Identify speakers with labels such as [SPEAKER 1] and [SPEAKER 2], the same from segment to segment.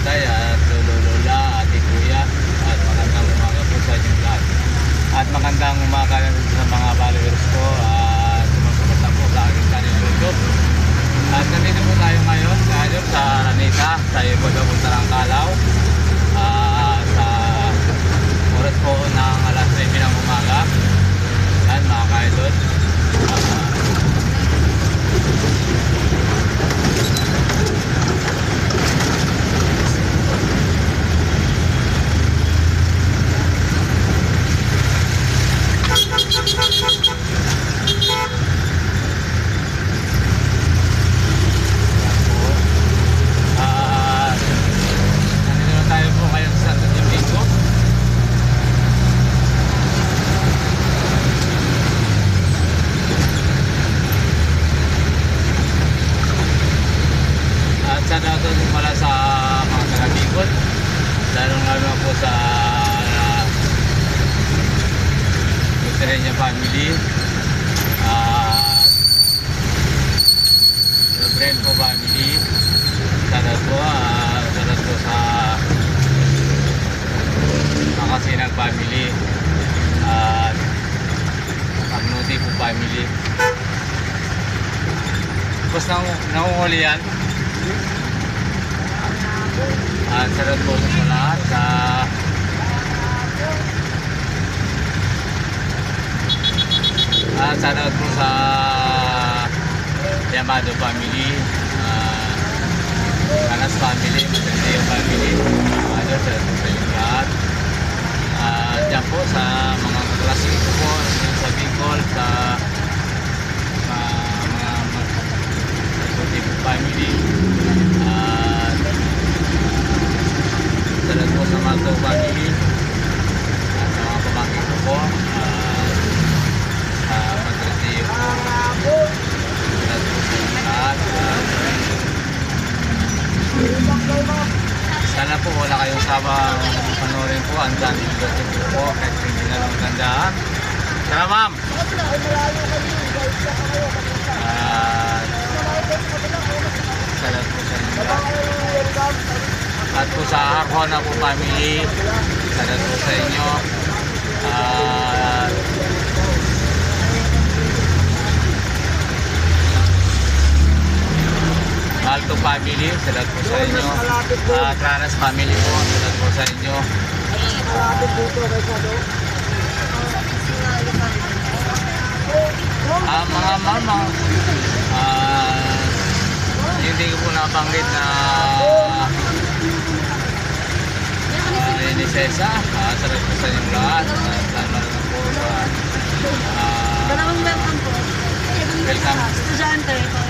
[SPEAKER 1] tatay at lolo, lola, ate, kuya. At magandang umaga po sa inyong lahat. At magandang umaga na rin sa mga followers ko at sumusuporta po sa aking channel YouTube. At nandito po tayo ngayon sa Araneta, sa Iboga Puntarang Kalaw. Sa oras po ng alas 9 ng umaga. Yan mga kaidol. Shoutout pala sa mga taga-Bicol, lalo po sa Luterenia family, Brento family. Shoutout po sa Makasinag family at Magnuti po family. Tapos nangunghuli yan. Shoutout po sa lahat shoutout po sa Yamado family, Anas family, Matendeo family. Shoutout po sa inyong lahat. Diyan po sa mga klasiko ko po sa Bicol, sa mga family. Shoutout po sa Mato family at sa mga pamangkin ko po, sa Matendeo po. Shoutout po sa inyong lahat. Sana po wala kayong sabang panoorin po. Ang dami po kahit hindi na lang tandaan. Tara ma'am! Shoutout po sa inyong lahat. At po sa Arjona po family, shoutout po sa inyo. Alto family, shoutout po sa inyo. Tranas family po, shoutout po sa inyo. Mga mama, hindi ko po nabanggit na Cesa, shoutout po sa inyong lahat. Salamat na po.
[SPEAKER 2] Maraming welcome po.
[SPEAKER 1] Welcome.
[SPEAKER 2] Estudyante po.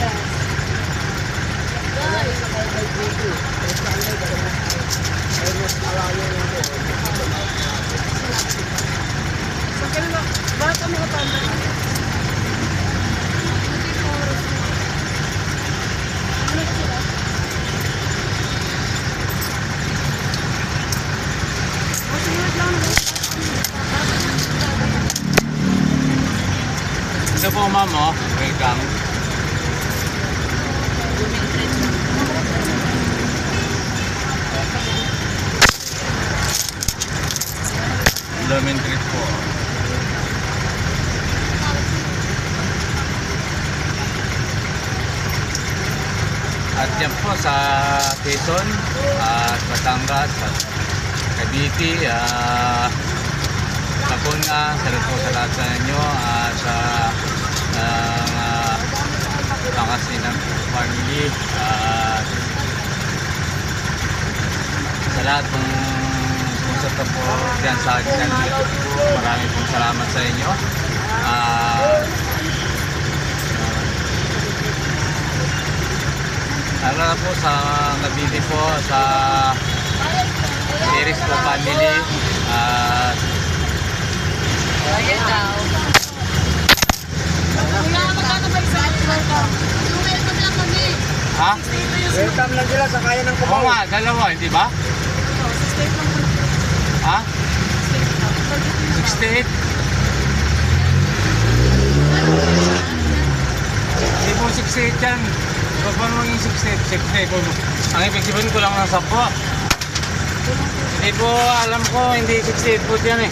[SPEAKER 2] Bakit kami katanda?
[SPEAKER 1] Ito po ma'am, welcome. Lumen Street po. At yan po sa Quezon at Batangas at Cavite, Laguna. Shoutout po sa lahat sa inyo at sa Pangasinan family at sa lahat pong sumusata po dyan sa channel YouTube po. Maraming pong salamat sa inyo. Lalo na po sa Cavite po, sa Iris po family.
[SPEAKER 2] Ayan daw. Magkano ba isa? Welcome lang kami.
[SPEAKER 1] Ha?
[SPEAKER 3] Welcome lang sila sa kaya ng
[SPEAKER 1] Oo
[SPEAKER 3] Cubao.
[SPEAKER 1] nga, dalawa, hindi ba? Ha? 68? Hindi po 68 yan. Huwag mo maging 68. Ang ibig sabihin ko lang ng 10. Hindi po, alam ko, hindi 68 foot yan eh.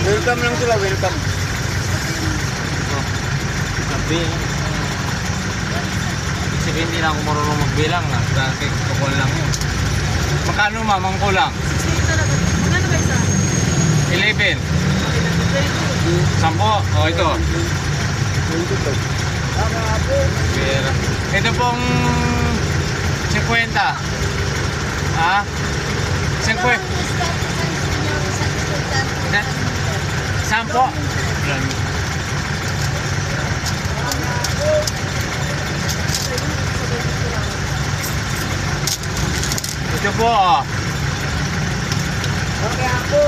[SPEAKER 3] Welcome lang sila, welcome.
[SPEAKER 1] Sabi, ibig sabihin hindi na ako marunong magbilang. Kukul lang yun. Magkano ma'am ang kulang?
[SPEAKER 2] 68 talaga. Magkano ba isa?
[SPEAKER 1] 11. 10. O ito.
[SPEAKER 3] 22.
[SPEAKER 1] Pera. Ito pong 50. Ha? 50. Sampo. Ito po. Oh.
[SPEAKER 3] Okay, ako.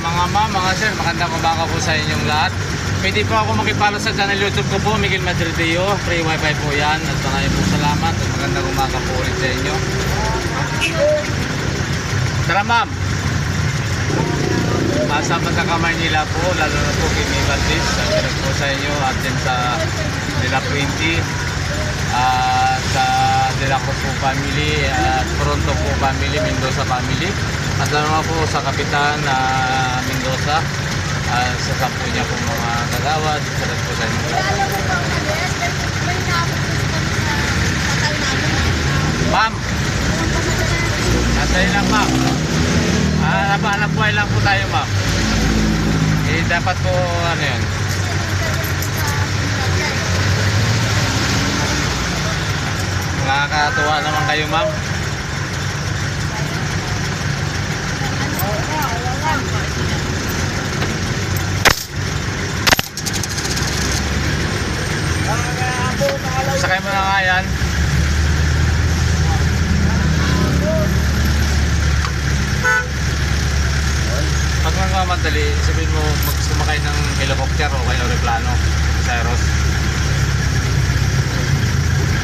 [SPEAKER 1] Mga ma'am, mga sir, magandang umaga po sa inyong lahat. Pwede po ako makipalo sa channel YouTube ko po, Miguel Madrideo. Free wifi po yan. At maraming po salamat at magandang umaga po ulit sa inyo. Tara ma'am. Sama sa kamay nila po, lalo na po kay May Valdez. Sabi po sa inyo at din sa Dela 20 at sa Dela Cruz po family at Toronto po family, Mendoza family. At lalo na po sa Kapitan Mendoza, sa sampu niya po mga kagawad, salat po sa inyo. Ma'am, nasa lang ma'am. Hanap buhay lang po tayo ma'am. Eh dapat po ano yun. Nakakatuwa naman kayo ma'am. Sakay mo na nga yan. Pag magmamadali, sabihin mo magsumakay ng helicopter o kaya aeroplano sa Aeros.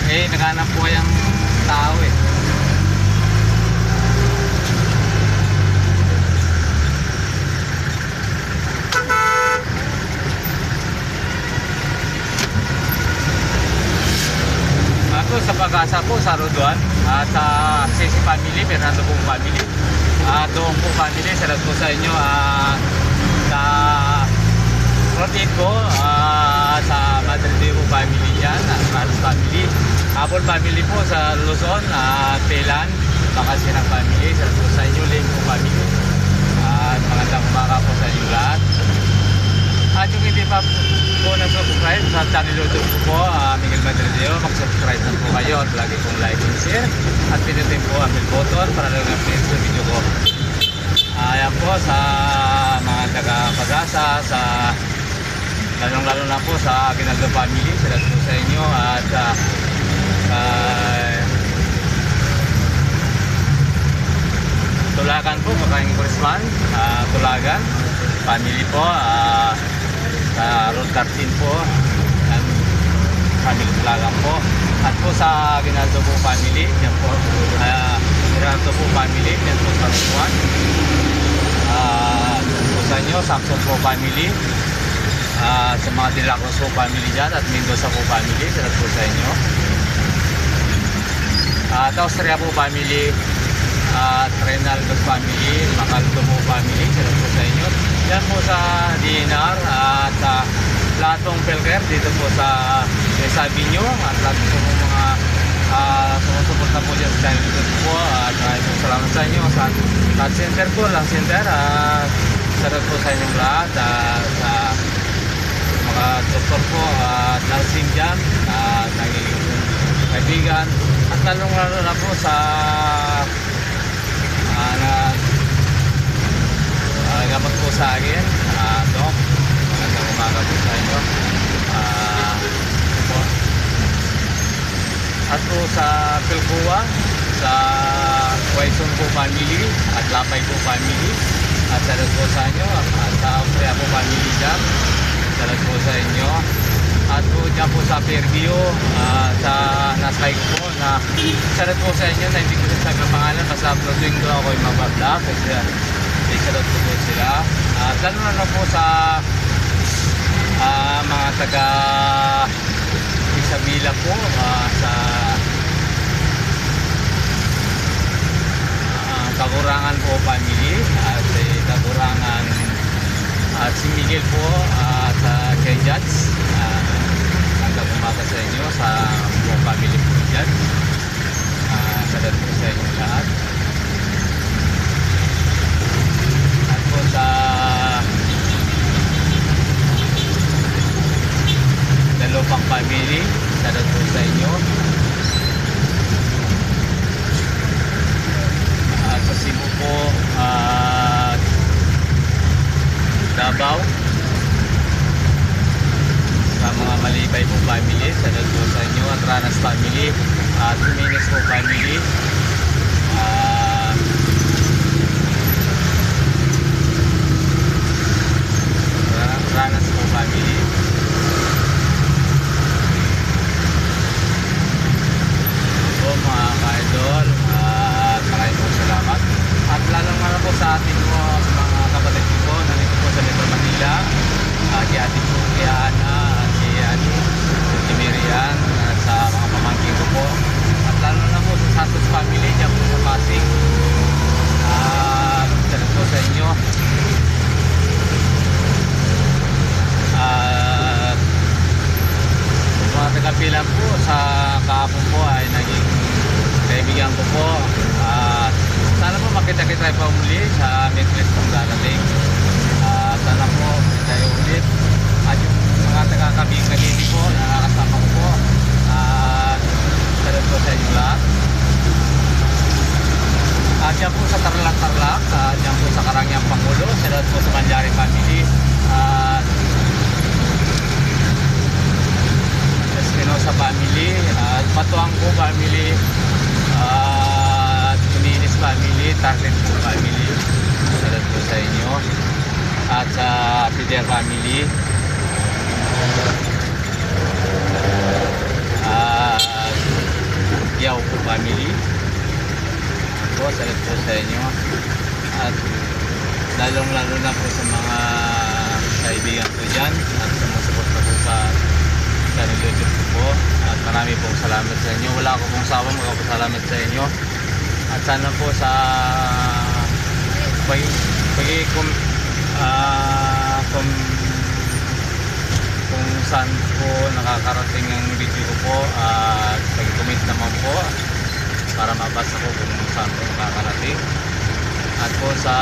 [SPEAKER 1] Eh, naghanap po kayang tao eh. Ako sa Pag-asa po, sa Roduan, at sa Sisi family, Fernando po family. Doon po family, salat po sa inyo sa Rotin po, sa Madrideo po family yan, Carlos family. Apple family po sa Luzon, Telan, Pangasinan family, salat po sa inyo, Lim po family. At magandang umaga po sa inyo lahat. At yung hindi pa po na-subscribe sa channel YouTube ko po, Miguel Madrideo, mag-subscribe na po kayo at lagi pong like and share. At pinutin po ang bell button para lang na-update sa video ko. Ayan po sa mga taga-Pag-asa, sa lalong-lalo na po sa Aguinaldo family, salat po sa inyo at Tulagan po, Makaing Kurisman, Tulagan family po, sa Road 13 po, and family Tulagan po. At po sa Aguinaldo po family, yan po, Aguinaldo po family, yan po sa Road 1. Po sa inyo, Samson po family, sa mga De La Cruz po family dyan, at Mendoza po family, salat po sa inyo. At Austria po family, at Reynaldo's family, Macaldo po family, salat po sa inyo. Yan po sa DNR at lahat pong Pelker dito po sa sabi nyo at lahat po mga sumusuporta po dyan sa channel dito po at maraming salamat sa inyo sa lahat center po, lang center salat po sa inyong lahat sa mga doktor po at nursing dyan at naging kaibigan at lalong-lalo na po sa gamot po sa akin, Doc. Magandang umaga po sa inyo. Po. At po sa Pilcoa, sa Quaison po family, at Lapay po family, at salat po sa inyo, at sa Austria po family dyan, salat po sa inyo. At po dyan po sa Fairview, sa nasa ko po na shoutout po sa inyo na hindi ko sasabi ang pangalan, basta uploading ko ako yung mag-vlog kasi shoutout po sila. At lalo na po sa mga taga Isabela po, sa Kagurangan po family at Kagurangan at si Miguel po sa kay Judge. Hanggang umaga sa inyo sa buong family po dyan. Sadat po sa inyo lahat. At po sa Dalupang family, sadat po sa inyo. At sa Cebu po at Davao, sa mga Malibay po family, sadat po sa inyo. At Ranas family, at Jimenez po family, Ranas po family. Po mga ka-idol, at maraming po salamat. At lalong na po sa ating po mga kapatid ko nandito po sa Metro Manila, si Ate po, si Ana, at si Ani, si Miriam, at sa mga pamangkin ko po. At lalo na po sa Santos family dyan po sa Pasig. Salut po sa inyo. At mga tagapilan po sa kahapon po ay naging kaibigan ko po. At sana po makita-kita pa muli sa Midwest pong darating. Sana po tayo ulit. At yung mga taga-kabing-kabing po na nakasama ko po. Salut po sa inyo lahat. Dyan po sa Tarlac, dyan po sa Karangyang Pangulo. Salut po sa Manjari family. Espinosa family, at Patuang po family, at Jimenez family, Tarlet po family. Salut po sa inyo. At sa Fidel family, at Yaw po family. Po, salut po sa inyo. At lalong-lalo na po sa mga kaibigan ko dyan at sumusuporta po sa channel YouTube ko po. At marami pong salamat sa inyo. Wala ko pong sawang magpapasalamat sa inyo. At sana po sa kung saan po nakakarating ang video ko po, at pag-comment naman po para mabasa ko kung saan po nakakarating. At po sa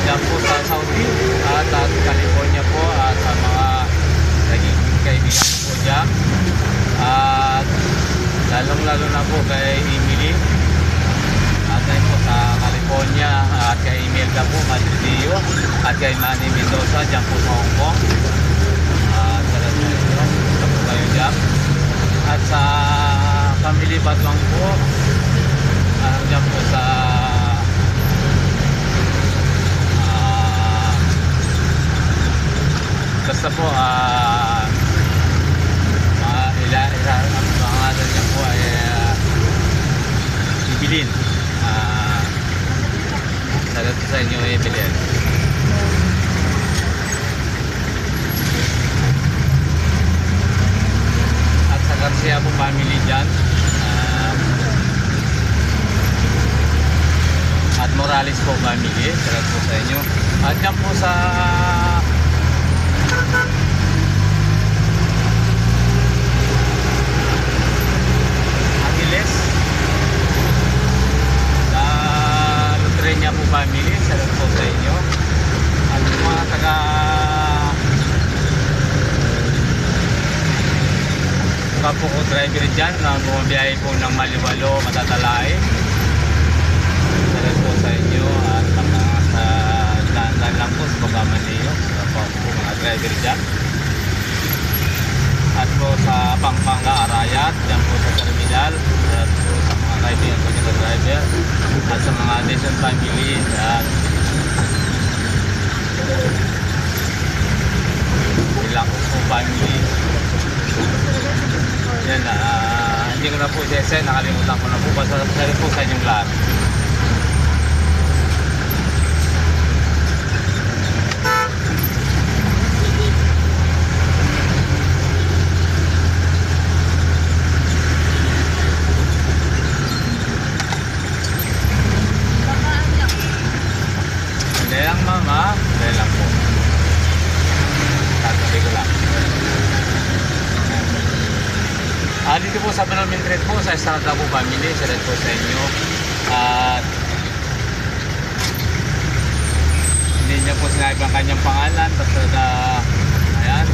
[SPEAKER 1] dyan po sa Saudi at California po, at sa mga naging kaibigan ko po dyan, at lalong-lalo na po kay Emily at ayun po sa California, at kay Imelda po Madridio, at kay Manny Mendoza dyan po sa Hong Kong. Salat po inyo, punta po kayo dyan. At sa family Batwang po, dyan po sa basta po ang pangalan niya po ay Ibilin. Salut sa inyo, Ibilin. At sa Garcia po family dyan, at Morales po family, salut po sa inyo. At dyan po sa Angeles, sa Lutrenia po family, salut po sa inyo. At yung mga taga kapo ko driver dyan na bumabiyahe po ng Maliwalo, Matatalay, salut po sa inyo. At mga sa daan lang po sa Pagkamaneo, kapo po mga driver dyan. At po sa Pampanga, Arayat, dyan po sa terminal, at po sa mga kaibigan ko dyan sa driver, at sa mga Nation family, at Ilocos po Jesse, nakalimutan ko na po. Basta po sa inyong lahat. Hindi lang mama, hindi lang po. Tatabi ko lang. Dito po sa Banal Street po, sa Estrada po family, sa po sa inyo. At hindi niya po sinabi ang kanyang pangalan, basta ayan,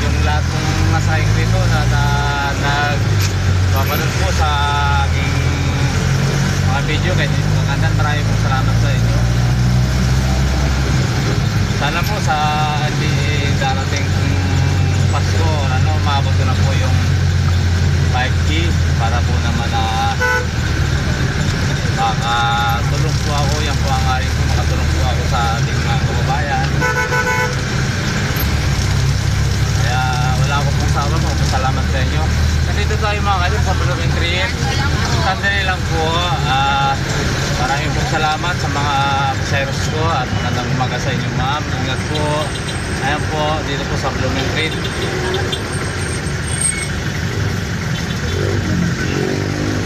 [SPEAKER 1] yung lahat ng nasayang dito na nagpapanood po sa aking mga video, kaya dito kakandan, maraming pong salamat sa inyo. Sana po sa darating Pasko, maabot ko na po yung 5K para po naman makatulong po ako. Yan po ang aring po, makatulong po ako sa ating mga kababayan. Kaya wala ko pong sawa, salamat sa inyo. Nandito tayo mga kalip sa Banal Street. Sandali lang po. Maraming pong salamat sa mga pasayros ko at magandang umaga sa inyo ma'am. Ingat po. Ayan po, dito po sa Banal Street.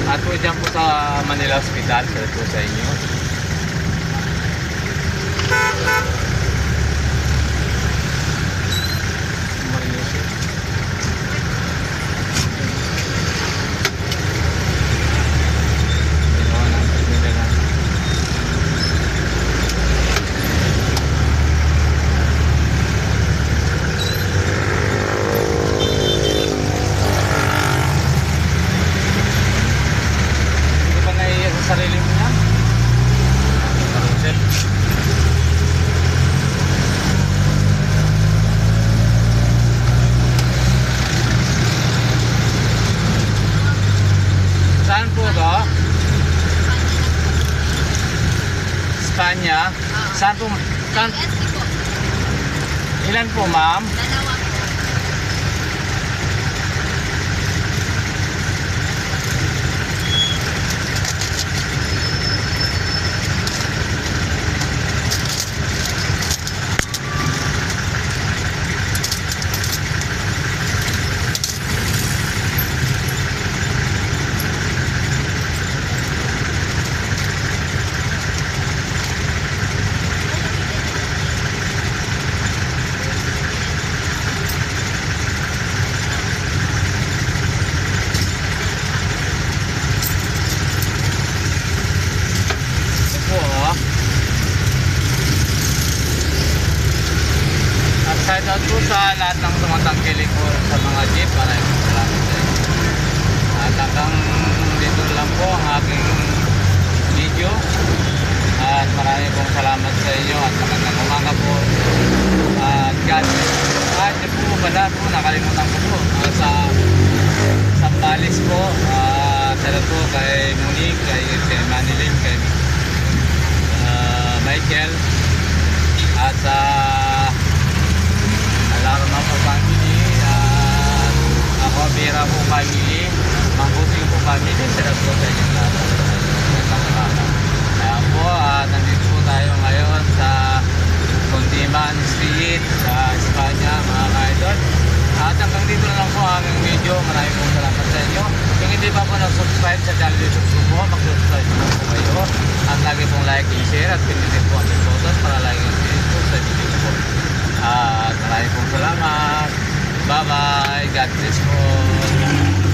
[SPEAKER 1] At po dyan po sa Manila Hospital, salat po sa inyo. Sarili mo yan? Karusel? Saan po to? Espanya? Saan po? Saan? Ilan po ma'am?
[SPEAKER 2] Dalawa po.
[SPEAKER 1] Shout out po sa lahat ng tumatangkilik po sa mga jeep. Maraming salamat sa inyo. At hanggang dito lang po ang aking video. At maraming pong salamat sa inyo at magandang umaga po. At God bless po pala po, nakalimutan ko po sa Sambales po. Salamat po kay Monique, kay Manilyn, kay Michael. At sa Alarma po family, ako Vera po family, Mangbuting po family, sarap po sa inyong lahat. Kaya po, nandito po tayo ngayon sa Contiman Street sa Espanya mga ka-idol. At hanggang dito na lang po ang aming video. Maraming pong salamat sa inyo. Kung hindi pa po nag-subscribe sa channel YouTube po, mag-subscribe po kayo. At lagi pong like and share at pinili